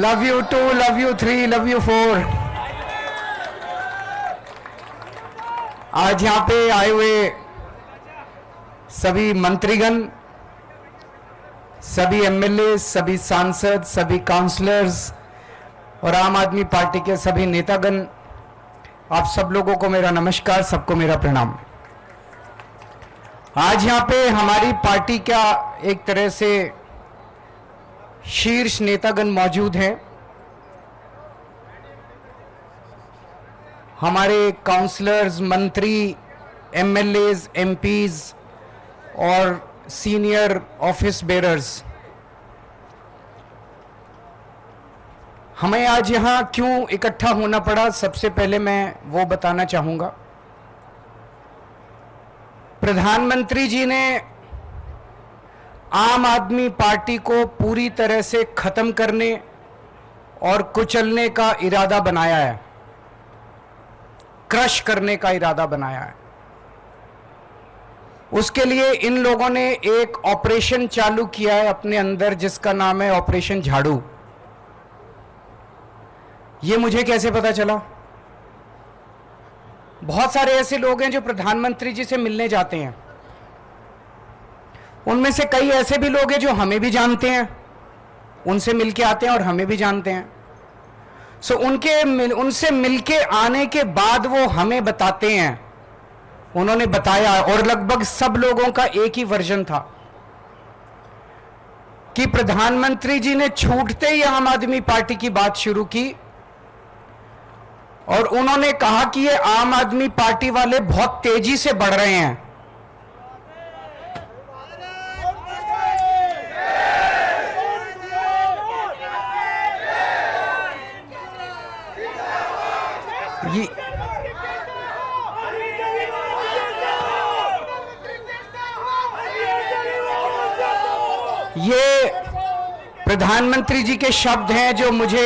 Love you 2, love you 3, love you 4। आज यहां पे आए हुए सभी मंत्रीगण, सभी एमएलए, सभी सांसद, सभी काउंसलर्स और आम आदमी पार्टी के सभी नेतागण, आप सब लोगों को मेरा नमस्कार, सबको मेरा प्रणाम। आज यहां पे हमारी पार्टी का एक तरह से शीर्ष नेतागण मौजूद हैं। हमारे काउंसलर्स, मंत्री, एमएलएज, एमपीज और सीनियर ऑफिस बेरर्स। हमें आज यहां क्यों इकट्ठा होना पड़ा, सबसे पहले मैं वो बताना चाहूंगा। प्रधानमंत्री जी ने आम आदमी पार्टी को पूरी तरह से खत्म करने और कुचलने का इरादा बनाया है, क्रश करने का इरादा बनाया है। उसके लिए इन लोगों ने एक ऑपरेशन चालू किया है अपने अंदर, जिसका नाम है ऑपरेशन झाड़ू। ये मुझे कैसे पता चला? बहुत सारे ऐसे लोग हैं जो प्रधानमंत्री जी से मिलने जाते हैं। उनमें से कई ऐसे भी लोग हैं जो हमें भी जानते हैं, उनसे मिलके आते हैं और हमें भी जानते हैं। उनसे मिलके आने के बाद वो हमें बताते हैं, उन्होंने बताया, और लगभग सब लोगों का एक ही वर्जन था कि प्रधानमंत्री जी ने छूटते ही आम आदमी पार्टी की बात शुरू की और उन्होंने कहा कि ये आम आदमी पार्टी वाले बहुत तेजी से बढ़ रहे हैं। ये प्रधानमंत्री जी के शब्द हैं जो मुझे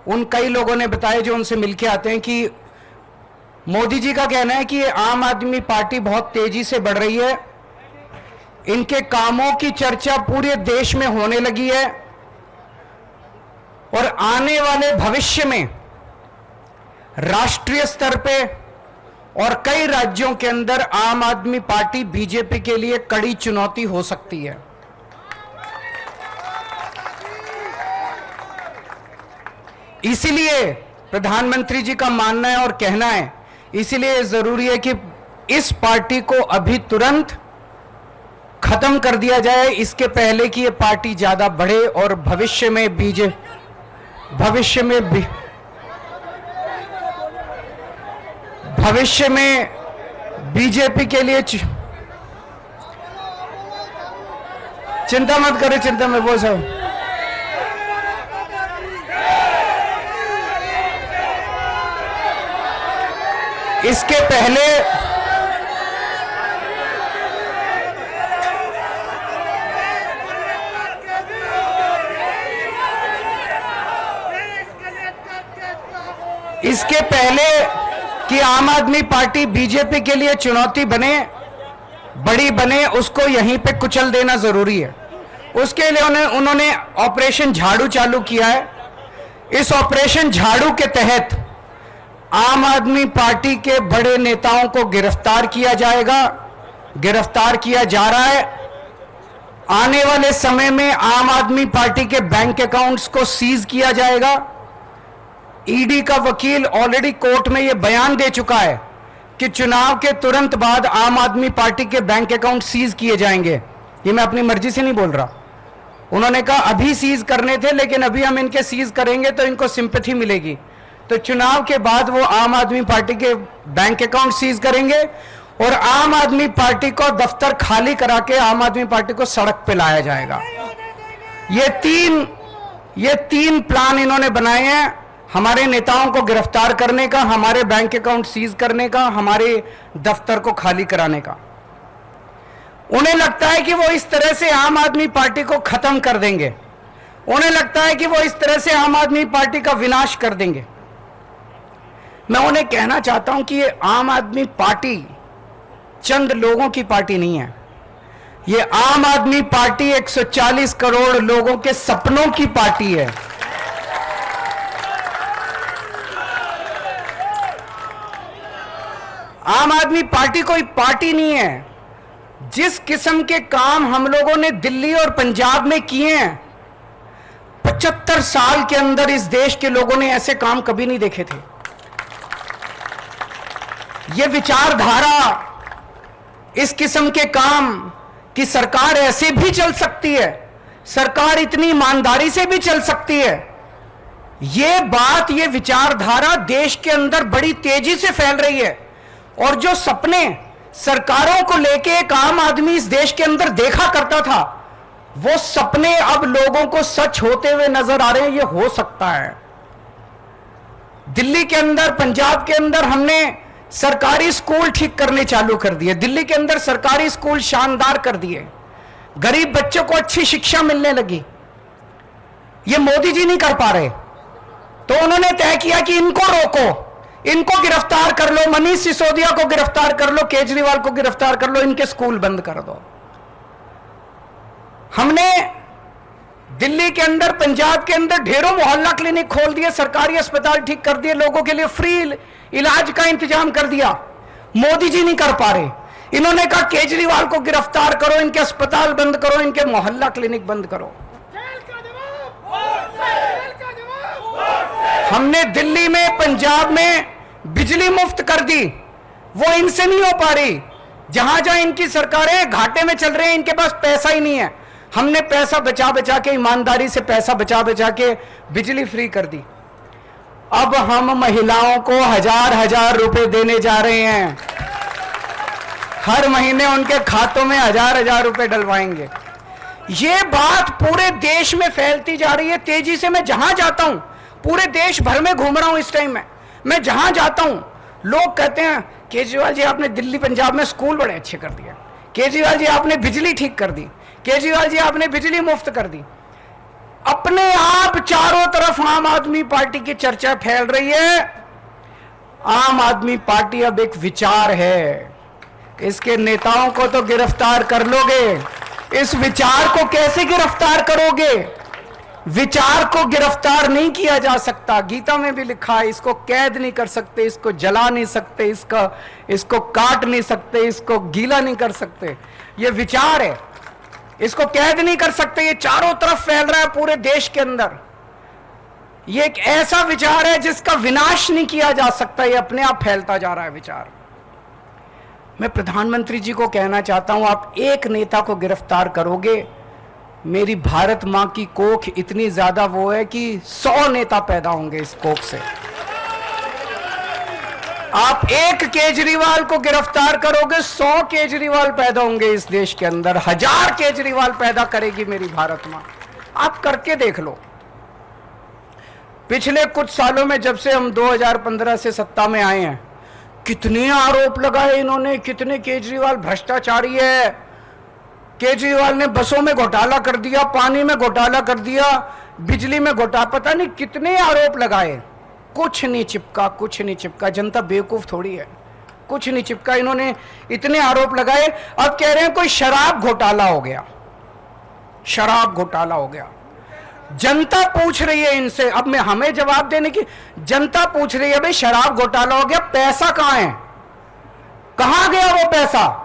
उन कई लोगों ने बताए जो उनसे मिलके आते हैं, कि मोदी जी का कहना है कि ये आम आदमी पार्टी बहुत तेजी से बढ़ रही है, इनके कामों की चर्चा पूरे देश में होने लगी है और आने वाले भविष्य में राष्ट्रीय स्तर पे और कई राज्यों के अंदर आम आदमी पार्टी बीजेपी के लिए कड़ी चुनौती हो सकती है। इसीलिए प्रधानमंत्री जी का मानना है और कहना है, इसीलिए जरूरी है कि इस पार्टी को अभी तुरंत खत्म कर दिया जाए, इसके पहले कि ये पार्टी ज्यादा बढ़े और भविष्य में बीजेपी के लिए चिंता मत करें, चिंता में वो सब इसके पहले कि आम आदमी पार्टी बीजेपी के लिए चुनौती बने, बड़ी बने, उसको यहीं पे कुचल देना जरूरी है। उसके लिए उन्होंने ऑपरेशन झाड़ू चालू किया है। इस ऑपरेशन झाड़ू के तहत आम आदमी पार्टी के बड़े नेताओं को गिरफ्तार किया जाएगा, गिरफ्तार किया जा रहा है। आने वाले समय में आम आदमी पार्टी के बैंक अकाउंट्स को सीज किया जाएगा। ईडी का वकील ऑलरेडी कोर्ट में यह बयान दे चुका है कि चुनाव के तुरंत बाद आम आदमी पार्टी के बैंक अकाउंट सीज किए जाएंगे। ये मैं अपनी मर्जी से नहीं बोल रहा। उन्होंने कहा अभी सीज करने थे, लेकिन अभी हम इनके सीज करेंगे तो इनको सिंपैथी मिलेगी, तो चुनाव के बाद वो आम आदमी पार्टी के बैंक अकाउंट सीज करेंगे और आम आदमी पार्टी को दफ्तर खाली करा के आम आदमी पार्टी को सड़क पे लाया जाएगा। ये तीन प्लान इन्होंने बनाए हैं, हमारे नेताओं को गिरफ्तार करने का, हमारे बैंक अकाउंट सीज करने का, हमारे दफ्तर को खाली कराने का। उन्हें लगता है कि वो इस तरह से आम आदमी पार्टी को खत्म कर देंगे, उन्हें लगता है कि वो इस तरह से आम आदमी पार्टी का विनाश कर देंगे। मैं उन्हें कहना चाहता हूं कि ये आम आदमी पार्टी चंद लोगों की पार्टी नहीं है, ये आम आदमी पार्टी 140 करोड़ लोगों के सपनों की पार्टी है। आम आदमी पार्टी कोई पार्टी नहीं है। जिस किस्म के काम हम लोगों ने दिल्ली और पंजाब में किए हैं, 75 साल के अंदर इस देश के लोगों ने ऐसे काम कभी नहीं देखे थे। ये विचारधारा, इस किस्म के काम कि सरकार ऐसे भी चल सकती है, सरकार इतनी ईमानदारी से भी चल सकती है, ये बात, ये विचारधारा देश के अंदर बड़ी तेजी से फैल रही है। और जो सपने सरकारों को लेके एक आम आदमी इस देश के अंदर देखा करता था, वो सपने अब लोगों को सच होते हुए नजर आ रहे हैं। ये हो सकता है। दिल्ली के अंदर, पंजाब के अंदर हमने सरकारी स्कूल ठीक करने चालू कर दिए। दिल्ली के अंदर सरकारी स्कूल शानदार कर दिए, गरीब बच्चों को अच्छी शिक्षा मिलने लगी। ये मोदी जी नहीं कर पा रहे, तो उन्होंने तय किया कि इनको रोको, इनको गिरफ्तार कर लो, मनीष सिसोदिया को गिरफ्तार कर लो, केजरीवाल को गिरफ्तार कर लो, इनके स्कूल बंद कर दो। हमने दिल्ली के अंदर, पंजाब के अंदर ढेरों मोहल्ला क्लिनिक खोल दिए, सरकारी अस्पताल ठीक कर दिए, लोगों के लिए फ्री इलाज का इंतजाम कर दिया। मोदी जी नहीं कर पा रहे, इन्होंने कहा केजरीवाल को गिरफ्तार करो, इनके अस्पताल बंद करो, इनके मोहल्ला क्लिनिक बंद करो। हमने दिल्ली में, पंजाब में बिजली मुफ्त कर दी, वो इनसे नहीं हो पा रही। जहां जहां इनकी सरकारें घाटे में चल रहे हैं, इनके पास पैसा ही नहीं है। हमने पैसा बचा बचा के, ईमानदारी से पैसा बचा बचा के बिजली फ्री कर दी। अब हम महिलाओं को 1000-1000 रुपए देने जा रहे हैं। हर महीने उनके खातों में 1000-1000 रुपए डलवाएंगे। ये बात पूरे देश में फैलती जा रही है तेजी से। मैं जहां जाता हूं, पूरे देश भर में घूम रहा हूं इस टाइम में, मैं जहां जाता हूं लोग कहते हैं केजरीवाल जी आपने दिल्ली पंजाब में स्कूल बड़े अच्छे कर दिए, केजरीवाल जी आपने बिजली ठीक कर दी, केजरीवाल जी आपने बिजली मुफ्त कर दी। अपने आप चारों तरफ आम आदमी पार्टी की चर्चा फैल रही है। आम आदमी पार्टी अब एक विचार है, इसके नेताओं को तो गिरफ्तार कर लोगे, इस विचार को कैसे गिरफ्तार करोगे? विचार को गिरफ्तार नहीं किया जा सकता। गीता में भी लिखा है, इसको कैद नहीं कर सकते, इसको जला नहीं सकते, इसको काट नहीं सकते, इसको गीला नहीं कर सकते। ये विचार है, इसको कैद नहीं कर सकते। ये चारों तरफ फैल रहा है पूरे देश के अंदर। ये एक ऐसा विचार है जिसका विनाश नहीं किया जा सकता, ये अपने आप फैलता जा रहा है विचार। मैं प्रधानमंत्री जी को कहना चाहता हूं, आप एक नेता को गिरफ्तार करोगे, मेरी भारत मां की कोख इतनी ज्यादा वो है कि 100 नेता पैदा होंगे इस कोख से। आप एक केजरीवाल को गिरफ्तार करोगे, 100 केजरीवाल पैदा होंगे इस देश के अंदर, 1000 केजरीवाल पैदा करेगी मेरी भारत मां। आप करके देख लो। पिछले कुछ सालों में, जब से हम 2015 से सत्ता में आए हैं, कितने आरोप लगाए इन्होंने, कितने केजरीवाल भ्रष्टाचारी है। केजरीवाल ने बसों में घोटाला कर दिया, पानी में घोटाला कर दिया, बिजली में घोटाला, पता नहीं कितने आरोप लगाए, कुछ नहीं चिपका, कुछ नहीं चिपका। जनता बेवकूफ थोड़ी है, कुछ नहीं चिपका। इन्होंने इतने आरोप लगाए, अब कह रहे हैं कोई शराब घोटाला हो गया, शराब घोटाला हो गया। जनता पूछ रही है इनसे, अब मैं हमें जवाब देने की, जनता पूछ रही है भाई शराब घोटाला हो गया, पैसा कहां है, कहां गया वो पैसा?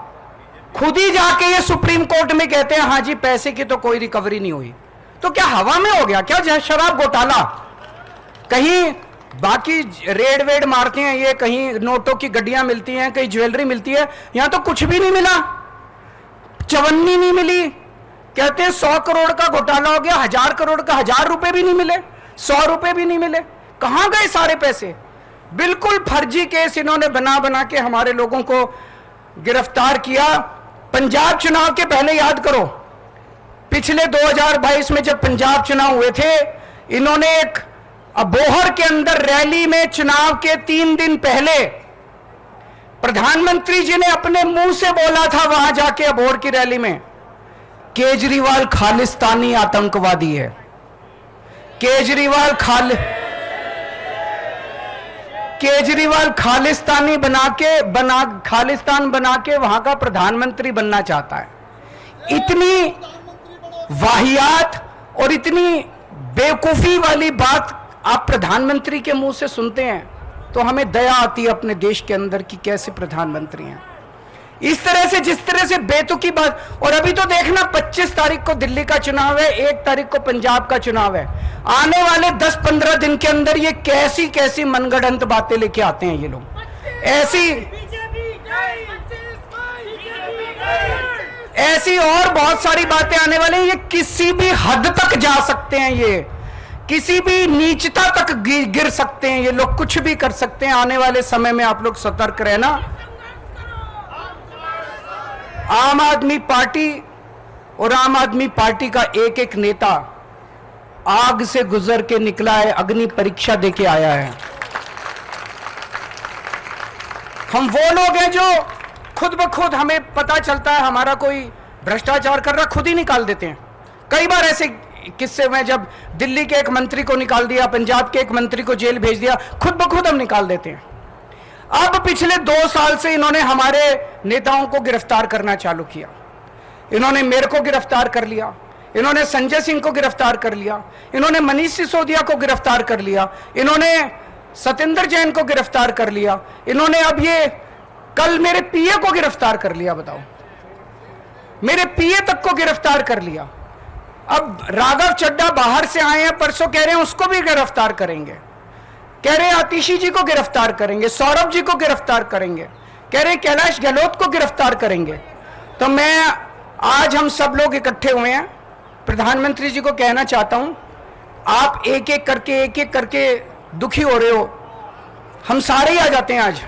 खुद ही जाके ये सुप्रीम कोर्ट में कहते हैं हाँ जी पैसे की तो कोई रिकवरी नहीं हुई। तो क्या हवा में हो गया क्या शराब घोटाला? कहीं बाकी रेड वेड मारते हैं ये, कहीं नोटों की गड्डियां मिलती हैं, कहीं ज्वेलरी मिलती है, यहां तो कुछ भी नहीं मिला, चवन्नी नहीं मिली। कहते हैं 100 करोड़ का घोटाला हो गया, 1000 करोड़ का 1000 रुपए भी नहीं मिले, 100 रुपए भी नहीं मिले। कहां गए सारे पैसे? बिल्कुल फर्जी केस इन्होंने बना बना के हमारे लोगों को गिरफ्तार किया। पंजाब चुनाव के पहले याद करो, पिछले 2022 में जब पंजाब चुनाव हुए थे, इन्होंने एक अबोहर के अंदर रैली में, चुनाव के 3 दिन पहले प्रधानमंत्री जी ने अपने मुंह से बोला था वहां जाके अबोहर की रैली में, केजरीवाल खालिस्तानी आतंकवादी है। केजरीवाल खालिस्तानी खालिस्तान बना के वहां का प्रधानमंत्री बनना चाहता है। इतनी वाहियात और इतनी बेवकूफी वाली बात आप प्रधानमंत्री के मुंह से सुनते हैं। तो हमें दया आती है अपने देश के अंदर कि कैसे प्रधानमंत्री हैं। इस तरह से, जिस तरह से बेतुकी बात। और अभी तो देखना 25 तारीख को दिल्ली का चुनाव है, 1 तारीख को पंजाब का चुनाव है। आने वाले 10-15 दिन के अंदर ये कैसी कैसी मनगढ़ंत बातें लेके आते हैं ये लोग। ऐसी और बहुत सारी बातें आने वाली हैं। ये किसी भी हद तक जा सकते हैं, ये किसी भी नीचता तक गिर सकते हैं ये लोग, कुछ भी कर सकते हैं। आने वाले समय में आप लोग सतर्क रहना। आम आदमी पार्टी और आम आदमी पार्टी का एक एक नेता आग से गुजर के निकला है, अग्नि परीक्षा देके आया है। हम वो लोग हैं जो खुद ब खुद, हमें पता चलता है हमारा कोई भ्रष्टाचार कर रहा, खुद ही निकाल देते हैं। कई बार ऐसे किस्से में जब दिल्ली के एक मंत्री को निकाल दिया, पंजाब के एक मंत्री को जेल भेज दिया, खुद ब खुद हम निकाल देते हैं। अब पिछले 2 साल से इन्होंने हमारे नेताओं को गिरफ्तार करना चालू किया। इन्होंने मेरे को गिरफ्तार कर लिया, इन्होंने संजय सिंह को गिरफ्तार कर लिया, इन्होंने मनीष सिसोदिया को गिरफ्तार कर लिया, इन्होंने सत्येंद्र जैन को गिरफ्तार कर लिया, इन्होंने अब ये कल मेरे पीए को गिरफ्तार कर लिया। बताओ, मेरे पीए तक को गिरफ्तार कर लिया। अब राघव चड्ढा बाहर से आए हैं, परसों कह रहे हैं उसको भी गिरफ्तार करेंगे, कह रहे हैं आतिशी जी को गिरफ्तार करेंगे, सौरभ जी को गिरफ्तार करेंगे, कह रहे हैं कैलाश गहलोत को गिरफ्तार करेंगे। तो मैं आज, हम सब लोग इकट्ठे हुए हैं, प्रधानमंत्री जी को कहना चाहता हूं, आप एक एक करके दुखी हो रहे हो, हम सारे ही आ जाते हैं आज।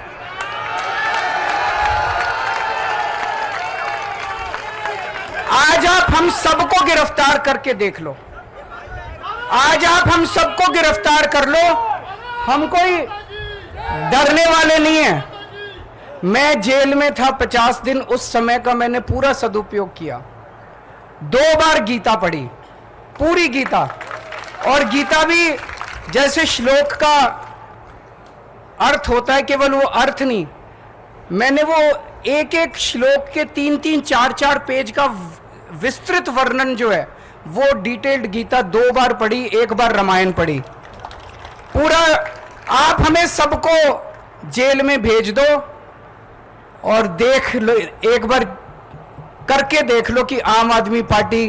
आज आप हम सबको गिरफ्तार करके देख लो, आज आप हम सबको गिरफ्तार कर लो, हम कोई डरने वाले नहीं है। मैं जेल में था 50 दिन, उस समय का मैंने पूरा सदुपयोग किया। 2 बार गीता पढ़ी, पूरी गीता, और गीता भी जैसे श्लोक का अर्थ होता है, केवल वो अर्थ नहीं, मैंने वो एक एक श्लोक के 3-3, 4-4 पेज का विस्तृत वर्णन जो है, वो डिटेल्ड गीता 2 बार पढ़ी, 1 बार रामायण पढ़ी पूरा। आप हमें सबको जेल में भेज दो और देख लो, एक बार करके देख लो कि आम आदमी पार्टी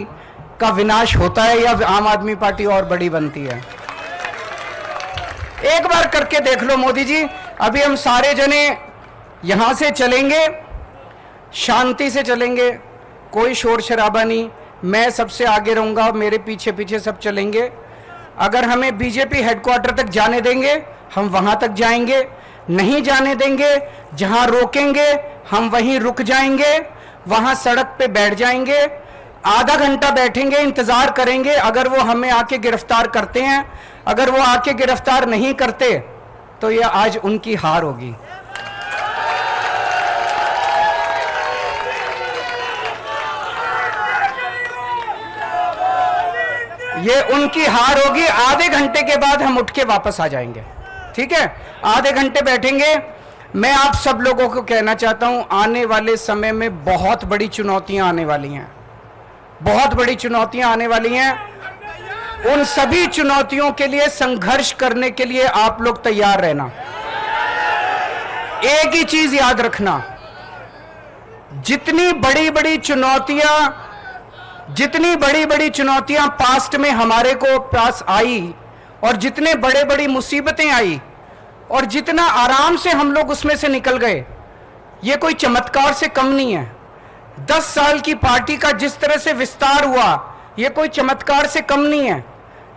का विनाश होता है या आम आदमी पार्टी और बड़ी बनती है। एक बार करके देख लो मोदी जी। अभी हम सारे जने यहां से चलेंगे, शांति से चलेंगे, कोई शोर शराबा नहीं, मैं सबसे आगे रहूंगा, मेरे पीछे पीछे सब चलेंगे। अगर हमें बीजेपी हेडक्वार्टर तक जाने देंगे हम वहां तक जाएंगे, नहीं जाने देंगे, जहां रोकेंगे हम वहीं रुक जाएंगे, वहां सड़क पे बैठ जाएंगे, आधा घंटा बैठेंगे, इंतजार करेंगे। अगर वो हमें आके गिरफ्तार करते हैं, अगर वो आके गिरफ्तार नहीं करते तो ये आज उनकी हार होगी। ये उनकी हार होगी। आधे घंटे के बाद हम उठ के वापस आ जाएंगे, ठीक है? आधे घंटे बैठेंगे। मैं आप सब लोगों को कहना चाहता हूं, आने वाले समय में बहुत बड़ी चुनौतियां आने वाली हैं, बहुत बड़ी चुनौतियां आने वाली हैं। उन सभी चुनौतियों के लिए संघर्ष करने के लिए आप लोग तैयार रहना। एक ही चीज याद रखना, जितनी बड़ी बड़ी चुनौतियां पास्ट में हमारे को पास आई, और जितने बड़े बड़ी मुसीबतें आई, और जितना आराम से हम लोग उसमें से निकल गए, ये कोई चमत्कार से कम नहीं है। 10 साल की पार्टी का जिस तरह से विस्तार हुआ, ये कोई चमत्कार से कम नहीं है।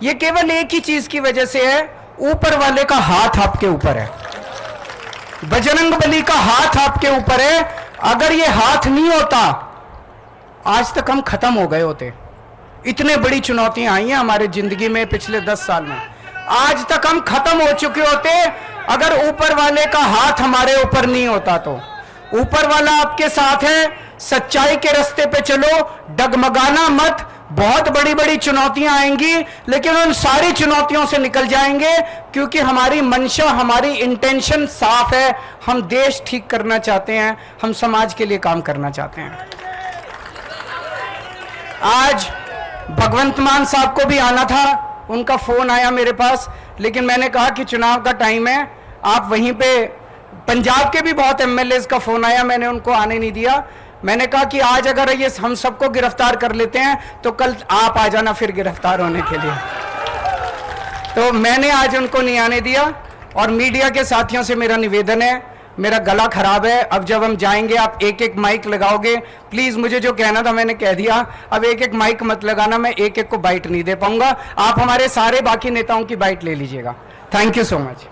ये केवल एक ही चीज की वजह से है, ऊपर वाले का हाथ आपके ऊपर है, बजरंगबली का हाथ आपके ऊपर है। अगर ये हाथ नहीं होता, आज तक हम खत्म हो गए होते। इतने बड़ी चुनौतियां आई हैं हमारे जिंदगी में पिछले 10 साल में, आज तक हम खत्म हो चुके होते अगर ऊपर वाले का हाथ हमारे ऊपर नहीं होता। तो ऊपर वाला आपके साथ है, सच्चाई के रास्ते पे चलो, डगमगाना मत। बहुत बड़ी बड़ी चुनौतियां आएंगी, लेकिन उन सारी चुनौतियों से निकल जाएंगे, क्योंकि हमारी मंशा, हमारी इंटेंशन साफ है। हम देश ठीक करना चाहते हैं, हम समाज के लिए काम करना चाहते हैं। आज भगवंत मान साहब को भी आना था, उनका फोन आया मेरे पास, लेकिन मैंने कहा कि चुनाव का टाइम है, आप वहीं पे, पंजाब के भी बहुत एमएलएज का फोन आया, मैंने उनको आने नहीं दिया। मैंने कहा कि आज अगर ये हम सबको गिरफ्तार कर लेते हैं तो कल आप आ जाना फिर गिरफ्तार होने के लिए। तो मैंने आज उनको नहीं आने दिया। और मीडिया के साथियों से मेरा निवेदन है, मेरा गला खराब है, अब जब हम जाएंगे आप एक एक माइक लगाओगे, प्लीज मुझे जो कहना था मैंने कह दिया, अब एक एक माइक मत लगाना, मैं एक एक को बाइट नहीं दे पाऊंगा, आप हमारे सारे बाकी नेताओं की बाइट ले लीजिएगा। Thank you so much.